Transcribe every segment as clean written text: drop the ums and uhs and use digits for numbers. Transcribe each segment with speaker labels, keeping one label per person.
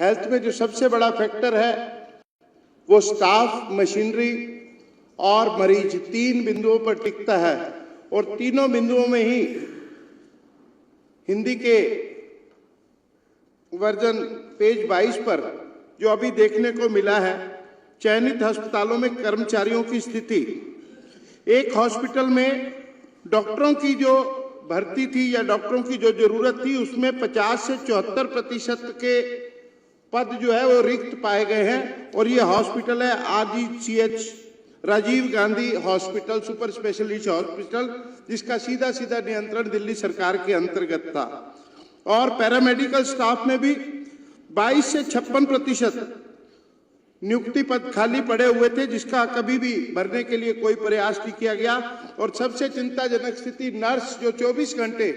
Speaker 1: Health में जो सबसे बड़ा फैक्टर है वो स्टाफ, मशीनरी और मरीज, 3 बिंदुओं पर टिकता है। और तीनों बिंदुओं में ही हिंदी के वर्जन पेज 22 पर जो अभी देखने को मिला है, चयनित अस्पतालों में कर्मचारियों की स्थिति। एक हॉस्पिटल में डॉक्टरों की जो भर्ती थी या डॉक्टरों की जो जरूरत थी, उसमें 50 से 74% के पद जो है वो रिक्त पाए गए हैं। और ये हॉस्पिटल है RGCH, Rajiv Gandhi hospital, super specialist hospital, जिसका सीधा सीधा नियंत्रण दिल्ली सरकार के अंतर्गत था। और पैरामेडिकल स्टाफ में भी 22 से 56% नियुक्ति पद खाली पड़े हुए थे, जिसका कभी भी भरने के लिए कोई प्रयास नहीं किया गया। और सबसे चिंताजनक स्थिति नर्स, जो 24 घंटे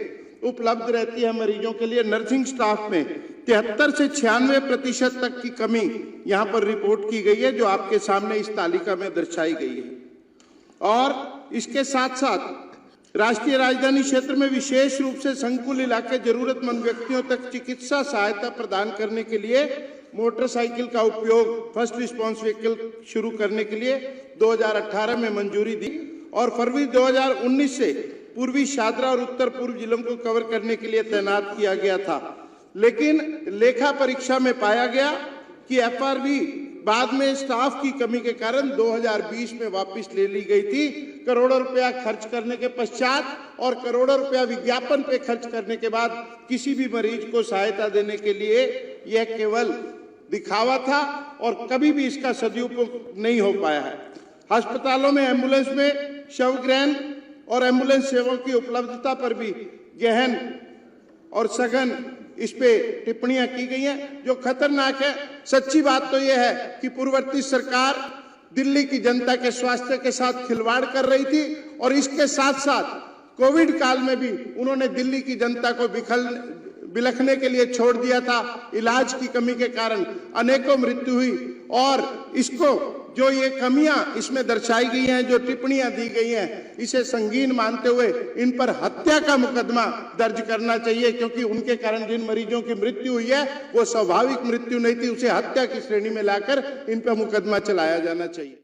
Speaker 1: उपलब्ध रहती है मरीजों के लिए, नर्सिंग स्टाफ में 73 से 96% तक की कमी यहाँ पर रिपोर्ट की गई है, जो आपके सामने इस तालिका में दर्शाई गई है। और इसके साथ साथ राष्ट्रीय राजधानी क्षेत्र में विशेष रूप से संकुल इलाके जरूरतमंद व्यक्तियों तक चिकित्सा सहायता प्रदान करने के लिए मोटरसाइकिल का उपयोग, फर्स्ट रिस्पॉन्स व्हीकल शुरू करने के लिए 2018 में मंजूरी दी। और फरवरी 2019 से पूर्वी शादरा और उत्तर पूर्व जिलों को कवर करने के लिए तैनात किया गया था। लेकिन लेखा परीक्षा में पाया गया कि FRV बाद में स्टाफ की कमी के कारण 2020 में वापस ले ली गई थी। करोड़ों रुपया खर्च करने के पश्चात और करोड़ों रुपया विज्ञापन पे खर्च करने के बाद किसी भी मरीज को सहायता देने के लिए यह केवल दिखावा था और कभी भी इसका सदुपयोग नहीं हो पाया है। अस्पतालों में एम्बुलेंस में शवग्रहण और एम्बुलेंस सेवाओं की उपलब्धता पर भी गहन और सघन इस पे टिप्पणियां की गई हैं, जो खतरनाक है। सच्ची बात तो यह है कि पूर्ववर्ती सरकार दिल्ली की जनता के स्वास्थ्य के साथ खिलवाड़ कर रही थी और इसके साथ साथ कोविड काल में भी उन्होंने दिल्ली की जनता को बिलखने के लिए छोड़ दिया था। इलाज की कमी के कारण अनेकों मृत्यु हुई। और इसको जो ये कमियां इसमें दर्शाई गई हैं, जो टिप्पणियां दी गई हैं, इसे संगीन मानते हुए इन पर हत्या का मुकदमा दर्ज करना चाहिए, क्योंकि उनके कारण जिन मरीजों की मृत्यु हुई है वो स्वाभाविक मृत्यु नहीं थी, उसे हत्या की श्रेणी में लाकर इन पर मुकदमा चलाया जाना चाहिए।